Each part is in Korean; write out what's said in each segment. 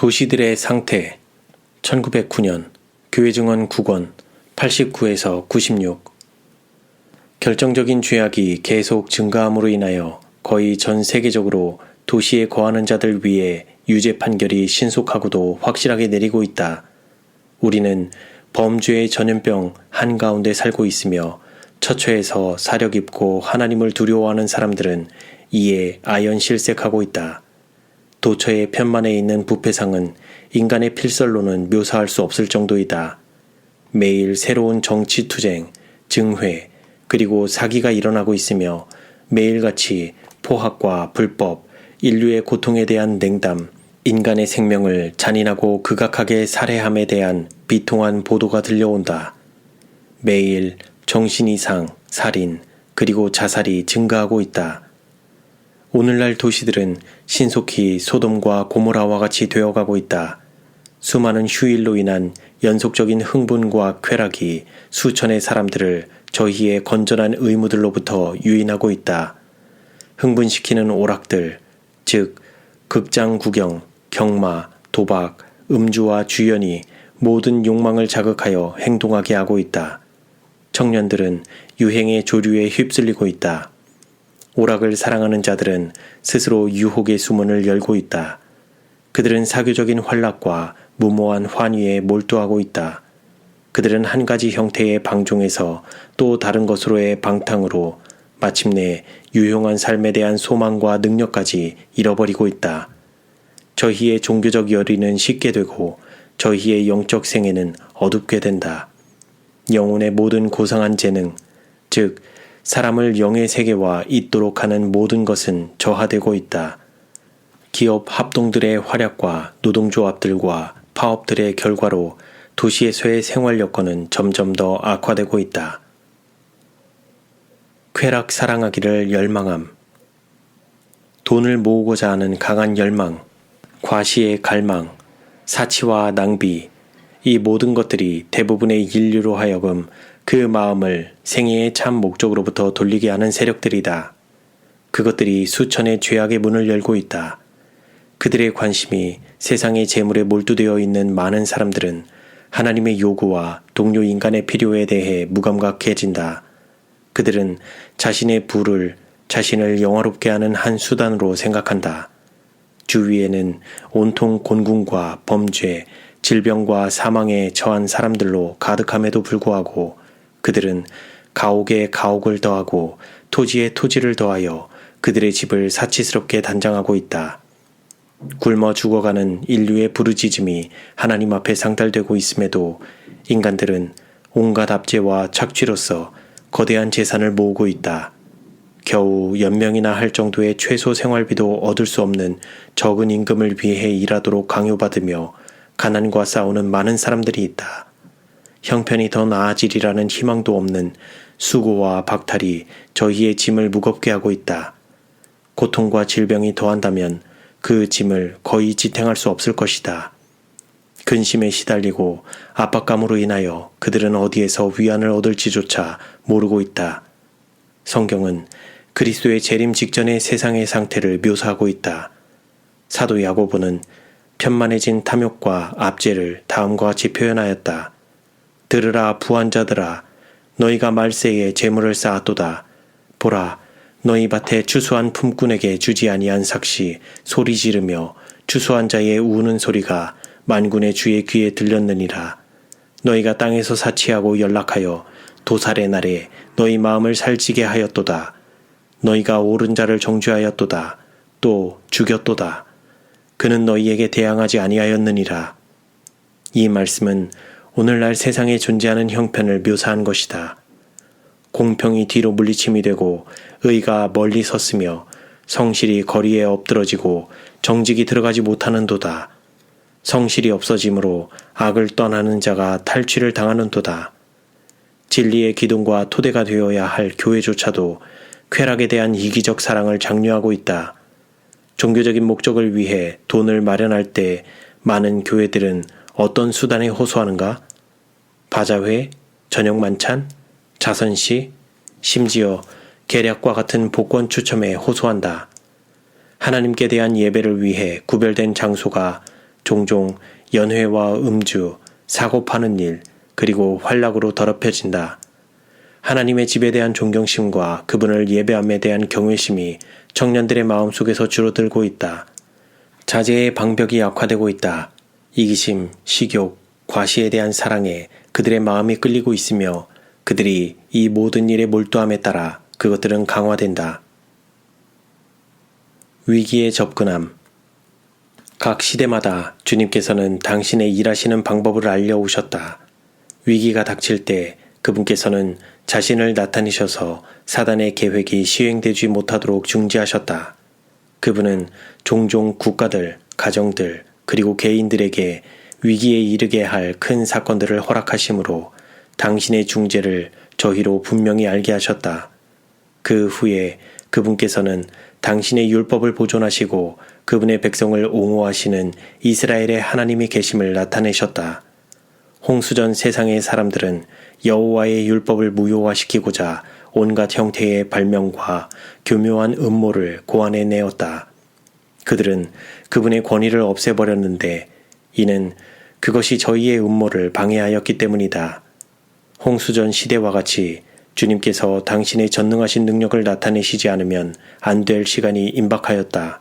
도시들의 상태 1909년 교회 증언 9권 89에서 96 결정적인 죄악이 계속 증가함으로 인하여 거의 전 세계적으로 도시에 거하는 자들 위해 유죄 판결이 신속하고도 확실하게 내리고 있다. 우리는 범죄의 전염병 한가운데 살고 있으며 처처에서 사려 깊고 하나님을 두려워하는 사람들은 이에 아연실색하고 있다. 도처의 편만에 있는 부패상은 인간의 필설로는 묘사할 수 없을 정도이다. 매일 새로운 정치투쟁, 증회, 그리고 사기가 일어나고 있으며 매일같이 포학과 불법, 인류의 고통에 대한 냉담, 인간의 생명을 잔인하고 극악하게 살해함에 대한 비통한 보도가 들려온다. 매일 정신이상, 살인, 그리고 자살이 증가하고 있다. 오늘날 도시들은 신속히 소돔과 고모라와 같이 되어가고 있다. 수많은 휴일로 인한 연속적인 흥분과 쾌락이 수천의 사람들을 저희의 건전한 의무들로부터 유인하고 있다. 흥분시키는 오락들, 즉 극장 구경, 경마, 도박, 음주와 주연이 모든 욕망을 자극하여 행동하게 하고 있다. 청년들은 유행의 조류에 휩쓸리고 있다. 오락을 사랑하는 자들은 스스로 유혹의 수문을 열고 있다. 그들은 사교적인 활락과 무모한 환희에 몰두하고 있다. 그들은 한 가지 형태의 방종에서 또 다른 것으로의 방탕으로 마침내 유용한 삶에 대한 소망과 능력까지 잃어버리고 있다. 저희의 종교적 열의는 식게 되고 저희의 영적 생애는 어둡게 된다. 영혼의 모든 고상한 재능, 즉 사람을 영의 세계와 잇도록 하는 모든 것은 저하되고 있다. 기업 합동들의 활약과 노동조합들과 파업들의 결과로 도시에서의 생활 여건은 점점 더 악화되고 있다. 쾌락 사랑하기를 열망함. 돈을 모으고자 하는 강한 열망, 과시의 갈망, 사치와 낭비, 이 모든 것들이 대부분의 인류로 하여금 그 마음을 생애의 참 목적으로부터 돌리게 하는 세력들이다. 그것들이 수천의 죄악의 문을 열고 있다. 그들의 관심이 세상의 재물에 몰두되어 있는 많은 사람들은 하나님의 요구와 동료 인간의 필요에 대해 무감각해진다. 그들은 자신의 부를 자신을 영화롭게 하는 한 수단으로 생각한다. 주위에는 온통 곤궁과 범죄, 질병과 사망에 처한 사람들로 가득함에도 불구하고 그들은 가옥에 가옥을 더하고 토지에 토지를 더하여 그들의 집을 사치스럽게 단장하고 있다. 굶어 죽어가는 인류의 부르짖음이 하나님 앞에 상달되고 있음에도 인간들은 온갖 압제와 착취로서 거대한 재산을 모으고 있다. 겨우 연명이나 할 정도의 최소 생활비도 얻을 수 없는 적은 임금을 위해 일하도록 강요받으며 가난과 싸우는 많은 사람들이 있다. 형편이 더 나아지리라는 희망도 없는 수고와 박탈이 저희의 짐을 무겁게 하고 있다. 고통과 질병이 더한다면 그 짐을 거의 지탱할 수 없을 것이다. 근심에 시달리고 압박감으로 인하여 그들은 어디에서 위안을 얻을지조차 모르고 있다. 성경은 그리스도의 재림 직전의 세상의 상태를 묘사하고 있다. 사도 야고보는 편만해진 탐욕과 압제를 다음과 같이 표현하였다. 들으라 부한자들아, 너희가 말세에 재물을 쌓았도다. 보라, 너희 밭에 추수한 품꾼에게 주지 아니한 삭시 소리 지르며 추수한 자의 우는 소리가 만군의 주의 귀에 들렸느니라. 너희가 땅에서 사치하고 연락하여 도살의 날에 너희 마음을 살찌게 하였도다. 너희가 옳은 자를 정죄하였도다. 또 죽였도다. 그는 너희에게 대항하지 아니하였느니라. 이 말씀은 오늘날 세상에 존재하는 형편을 묘사한 것이다. 공평이 뒤로 물리침이 되고 의가 멀리 섰으며 성실이 거리에 엎드러지고 정직이 들어가지 못하는도다. 성실이 없어지므로 악을 떠나는 자가 탈취를 당하는도다. 진리의 기둥과 토대가 되어야 할 교회조차도 쾌락에 대한 이기적 사랑을 장려하고 있다. 종교적인 목적을 위해 돈을 마련할 때 많은 교회들은 어떤 수단에 호소하는가? 바자회, 저녁 만찬, 자선시, 심지어 계략과 같은 복권 추첨에 호소한다. 하나님께 대한 예배를 위해 구별된 장소가 종종 연회와 음주, 사고 파는 일, 그리고 활락으로 더럽혀진다. 하나님의 집에 대한 존경심과 그분을 예배함에 대한 경외심이 청년들의 마음속에서 줄어들고 있다. 자제의 방벽이 약화되고 있다. 이기심, 식욕, 과시에 대한 사랑에 그들의 마음이 끌리고 있으며 그들이 이 모든 일에 몰두함에 따라 그것들은 강화된다. 위기에 접근함. 각 시대마다 주님께서는 당신의 일하시는 방법을 알려오셨다. 위기가 닥칠 때 그분께서는 자신을 나타내셔서 사단의 계획이 시행되지 못하도록 중지하셨다. 그분은 종종 국가들, 가정들, 그리고 개인들에게 위기에 이르게 할 큰 사건들을 허락하심으로 당신의 중재를 저희로 분명히 알게 하셨다. 그 후에 그분께서는 당신의 율법을 보존하시고 그분의 백성을 옹호하시는 이스라엘의 하나님이 계심을 나타내셨다. 홍수전 세상의 사람들은 여호와의 율법을 무효화시키고자 온갖 형태의 발명과 교묘한 음모를 고안해 내었다. 그들은 그분의 권위를 없애버렸는데 이는 그것이 저희의 음모를 방해하였기 때문이다. 홍수전 시대와 같이 주님께서 당신의 전능하신 능력을 나타내시지 않으면 안 될 시간이 임박하였다.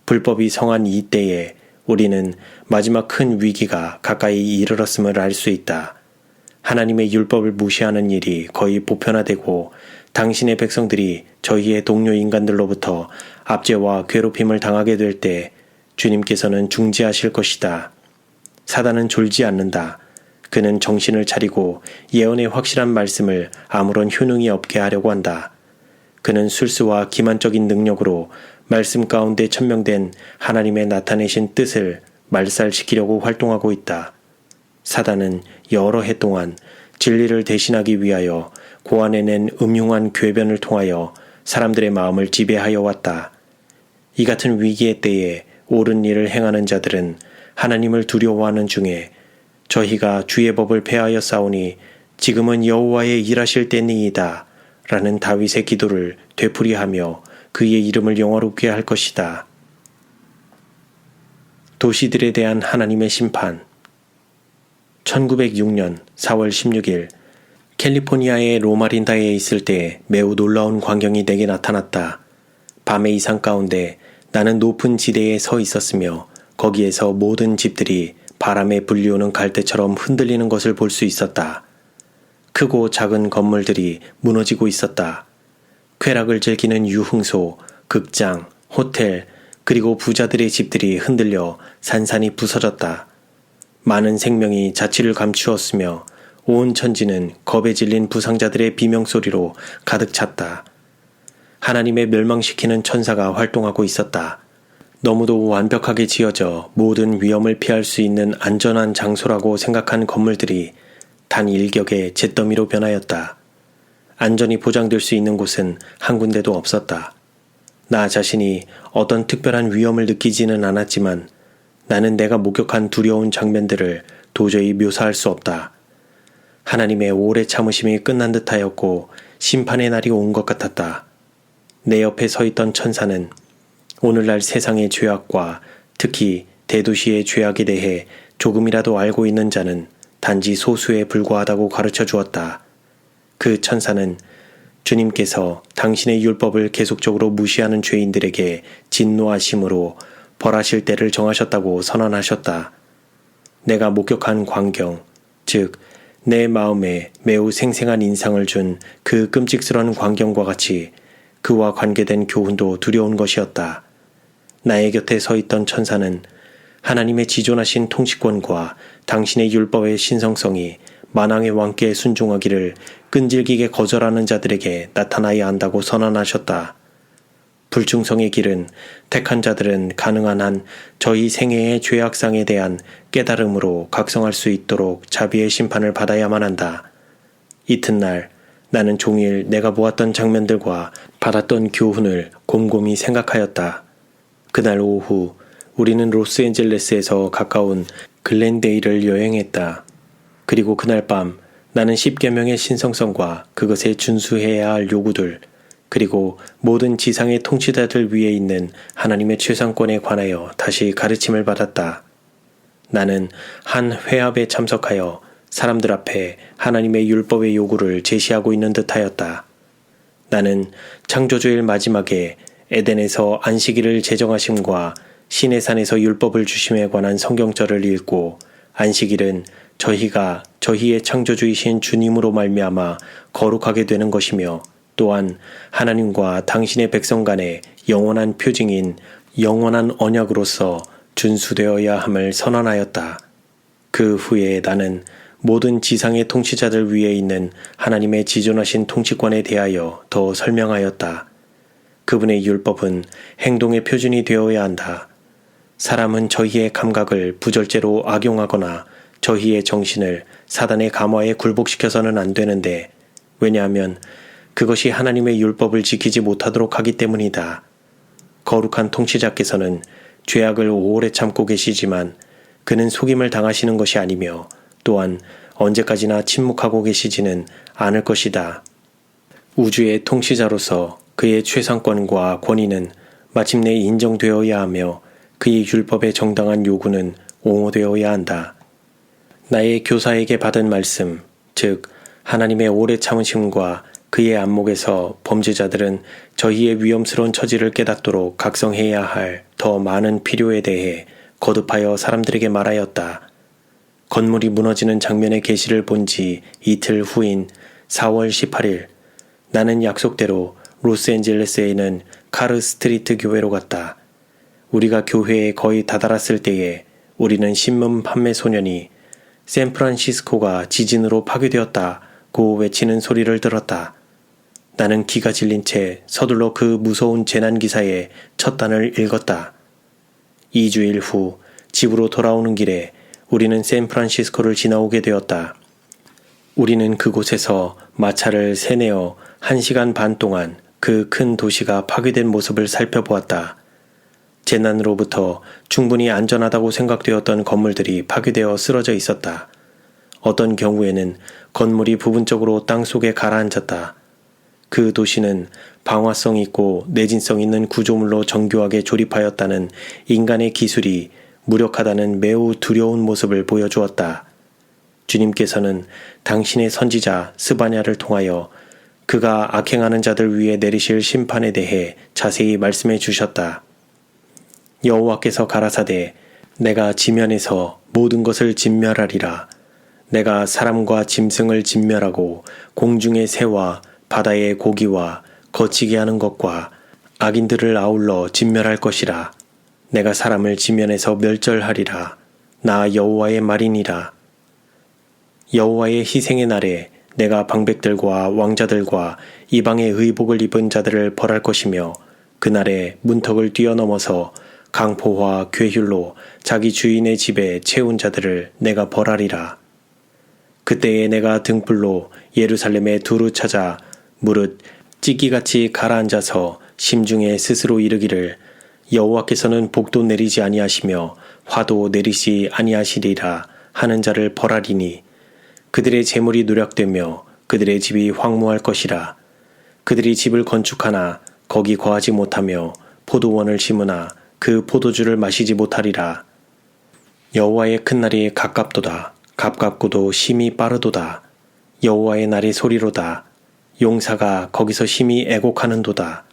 불법이 성한 이 때에 우리는 마지막 큰 위기가 가까이 이르렀음을 알 수 있다. 하나님의 율법을 무시하는 일이 거의 보편화되고 당신의 백성들이 저희의 동료 인간들로부터 압제와 괴롭힘을 당하게 될 때 주님께서는 중지하실 것이다. 사단은 졸지 않는다. 그는 정신을 차리고 예언의 확실한 말씀을 아무런 효능이 없게 하려고 한다. 그는 술수와 기만적인 능력으로 말씀 가운데 천명된 하나님의 나타내신 뜻을 말살시키려고 활동하고 있다. 사단은 여러 해 동안 진리를 대신하기 위하여 고안해낸 음흉한 궤변을 통하여 사람들의 마음을 지배하여 왔다. 이 같은 위기의 때에 옳은 일을 행하는 자들은 하나님을 두려워하는 중에 저희가 주의 법을 폐하여 싸우니 지금은 여호와의 일하실 때니이다 라는 다윗의 기도를 되풀이하며 그의 이름을 영화롭게 할 것이다. 도시들에 대한 하나님의 심판. 1906년 4월 16일 캘리포니아의 로마린다에 있을 때 매우 놀라운 광경이 내게 나타났다. 밤의 이상 가운데 나는 높은 지대에 서 있었으며 거기에서 모든 집들이 바람에 불리우는 갈대처럼 흔들리는 것을 볼 수 있었다. 크고 작은 건물들이 무너지고 있었다. 쾌락을 즐기는 유흥소, 극장, 호텔, 그리고 부자들의 집들이 흔들려 산산이 부서졌다. 많은 생명이 자취를 감추었으며 온 천지는 겁에 질린 부상자들의 비명소리로 가득 찼다. 하나님의 멸망시키는 천사가 활동하고 있었다. 너무도 완벽하게 지어져 모든 위험을 피할 수 있는 안전한 장소라고 생각한 건물들이 단 일격에 잿더미로 변하였다. 안전이 보장될 수 있는 곳은 한 군데도 없었다. 나 자신이 어떤 특별한 위험을 느끼지는 않았지만 나는 내가 목격한 두려운 장면들을 도저히 묘사할 수 없다. 하나님의 오래 참으심이 끝난 듯하였고 심판의 날이 온 것 같았다. 내 옆에 서 있던 천사는 오늘날 세상의 죄악과 특히 대도시의 죄악에 대해 조금이라도 알고 있는 자는 단지 소수에 불과하다고 가르쳐 주었다. 그 천사는 주님께서 당신의 율법을 계속적으로 무시하는 죄인들에게 진노하심으로 벌하실 때를 정하셨다고 선언하셨다. 내가 목격한 광경, 즉 내 마음에 매우 생생한 인상을 준 그 끔찍스러운 광경과 같이 그와 관계된 교훈도 두려운 것이었다. 나의 곁에 서 있던 천사는 하나님의 지존하신 통치권과 당신의 율법의 신성성이 만왕의 왕께 순종하기를 끈질기게 거절하는 자들에게 나타나야 한다고 선언하셨다. 불충성의 길은 택한 자들은 가능한 한 저희 생애의 죄악상에 대한 깨달음으로 각성할 수 있도록 자비의 심판을 받아야만 한다. 이튿날 나는 종일 내가 보았던 장면들과 받았던 교훈을 곰곰이 생각하였다. 그날 오후 우리는 로스앤젤레스에서 가까운 글렌데일을 여행했다. 그리고 그날 밤 나는 10계명의 신성성과 그것에 준수해야 할 요구들, 그리고 모든 지상의 통치자들 위에 있는 하나님의 최상권에 관하여 다시 가르침을 받았다. 나는 한 회합에 참석하여 사람들 앞에 하나님의 율법의 요구를 제시하고 있는 듯하였다. 나는 창조주일 마지막에 에덴에서 안식일을 제정하심과 시내산에서 율법을 주심에 관한 성경절을 읽고 안식일은 저희가 저희의 창조주이신 주님으로 말미암아 거룩하게 되는 것이며 또한 하나님과 당신의 백성 간의 영원한 표징인 영원한 언약으로서 준수되어야 함을 선언하였다. 그 후에 나는 모든 지상의 통치자들 위에 있는 하나님의 지존하신 통치권에 대하여 더 설명하였다. 그분의 율법은 행동의 표준이 되어야 한다. 사람은 저희의 감각을 부절제로 악용하거나 저희의 정신을 사단의 감화에 굴복시켜서는 안 되는데, 왜냐하면 그것이 하나님의 율법을 지키지 못하도록 하기 때문이다. 거룩한 통치자께서는 죄악을 오래 참고 계시지만 그는 속임을 당하시는 것이 아니며 또한 언제까지나 침묵하고 계시지는 않을 것이다. 우주의 통치자로서 그의 최상권과 권위는 마침내 인정되어야 하며 그의 율법의 정당한 요구는 옹호되어야 한다. 나의 교사에게 받은 말씀, 즉 하나님의 오래 참으심과 그의 안목에서 범죄자들은 저희의 위험스러운 처지를 깨닫도록 각성해야 할 더 많은 필요에 대해 거듭하여 사람들에게 말하였다. 건물이 무너지는 장면의 계시를 본 지 이틀 후인 4월 18일, 나는 약속대로 로스앤젤레스에 있는 카르 스트리트 교회로 갔다. 우리가 교회에 거의 다다랐을 때에 우리는 신문 판매 소년이 샌프란시스코가 지진으로 파괴되었다고 외치는 소리를 들었다. 나는 기가 질린 채 서둘러 그 무서운 재난 기사의 첫 단을 읽었다. 2주일 후 집으로 돌아오는 길에 우리는 샌프란시스코를 지나오게 되었다. 우리는 그곳에서 마차를 세내어 1시간 반 동안 그 큰 도시가 파괴된 모습을 살펴보았다. 재난으로부터 충분히 안전하다고 생각되었던 건물들이 파괴되어 쓰러져 있었다. 어떤 경우에는 건물이 부분적으로 땅속에 가라앉았다. 그 도시는 방화성 있고 내진성 있는 구조물로 정교하게 조립하였다는 인간의 기술이 무력하다는 매우 두려운 모습을 보여주었다. 주님께서는 당신의 선지자 스바냐를 통하여 그가 악행하는 자들 위에 내리실 심판에 대해 자세히 말씀해 주셨다. 여호와께서 가라사대 내가 지면에서 모든 것을 진멸하리라. 내가 사람과 짐승을 진멸하고 공중의 새와 바다의 고기와 거치게 하는 것과 악인들을 아울러 진멸할 것이라. 내가 사람을 지면에서 멸절하리라. 나 여호와의 말이니라. 여호와의 희생의 날에 내가 방백들과 왕자들과 이방의 의복을 입은 자들을 벌할 것이며 그날에 문턱을 뛰어넘어서 강포와 괴휼로 자기 주인의 집에 채운 자들을 내가 벌하리라. 그때에 내가 등불로 예루살렘에 두루 찾아 무릇 찢기같이 가라앉아서 심중에 스스로 이르기를 여호와께서는 복도 내리지 아니하시며 화도 내리시 아니하시리라 하는 자를 벌하리니 그들의 재물이 누락되며 그들의 집이 황무할 것이라. 그들이 집을 건축하나 거기 거하지 못하며 포도원을 심으나 그 포도주를 마시지 못하리라. 여호와의 큰 날이 가깝도다. 가깝고도 심히 빠르도다. 여호와의 날이 소리로다. 용사가 거기서 심히 애곡하는도다.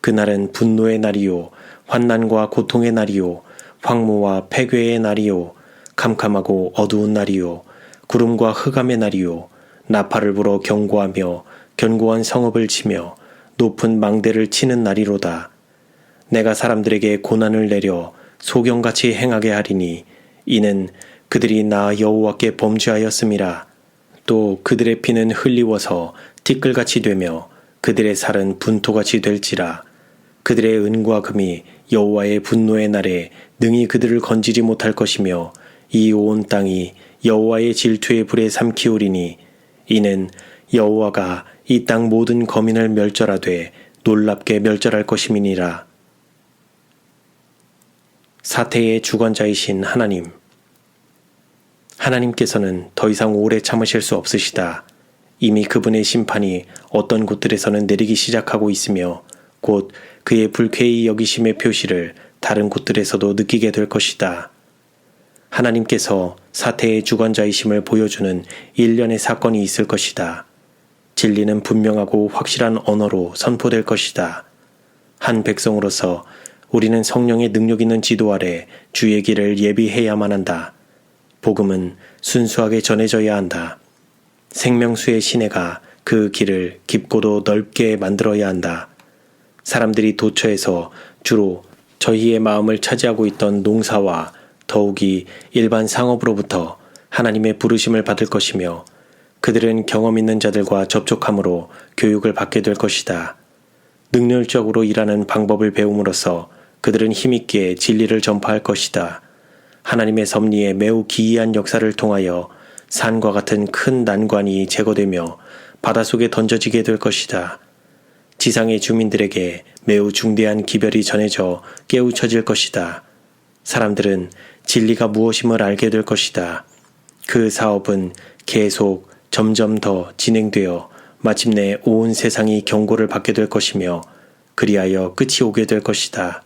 그날은 분노의 날이요 환난과 고통의 날이요 황무와 폐괴의 날이요 캄캄하고 어두운 날이요 구름과 흑암의 날이요 나팔을 불어 경고하며 견고한 성읍을 치며 높은 망대를 치는 날이로다. 내가 사람들에게 고난을 내려 소경같이 행하게 하리니 이는 그들이 나 여호와께 범죄하였음이라. 또 그들의 피는 흘리워서 티끌같이 되며 그들의 살은 분토같이 될지라. 그들의 은과 금이 여호와의 분노의 날에 능히 그들을 건지지 못할 것이며 이 온 땅이 여호와의 질투의 불에 삼키우리니 이는 여호와가 이 땅 모든 거민을 멸절하되 놀랍게 멸절할 것임이니라. 사태의 주관자이신 하나님, 하나님께서는 더 이상 오래 참으실 수 없으시다. 이미 그분의 심판이 어떤 곳들에서는 내리기 시작하고 있으며 곧 그의 불쾌히 여기심의 표시를 다른 곳들에서도 느끼게 될 것이다. 하나님께서 사태의 주관자이심을 보여주는 일련의 사건이 있을 것이다. 진리는 분명하고 확실한 언어로 선포될 것이다. 한 백성으로서 우리는 성령의 능력 있는 지도 아래 주의 길을 예비해야만 한다. 복음은 순수하게 전해져야 한다. 생명수의 시내가 그 길을 깊고도 넓게 만들어야 한다. 사람들이 도처에서 주로 저희의 마음을 차지하고 있던 농사와 더욱이 일반 상업으로부터 하나님의 부르심을 받을 것이며 그들은 경험 있는 자들과 접촉함으로 교육을 받게 될 것이다. 능률적으로 일하는 방법을 배움으로써 그들은 힘있게 진리를 전파할 것이다. 하나님의 섭리에 매우 기이한 역사를 통하여 산과 같은 큰 난관이 제거되며 바닷속에 던져지게 될 것이다. 지상의 주민들에게 매우 중대한 기별이 전해져 깨우쳐질 것이다. 사람들은 진리가 무엇임을 알게 될 것이다. 그 사업은 계속 점점 더 진행되어 마침내 온 세상이 경고를 받게 될 것이며 그리하여 끝이 오게 될 것이다.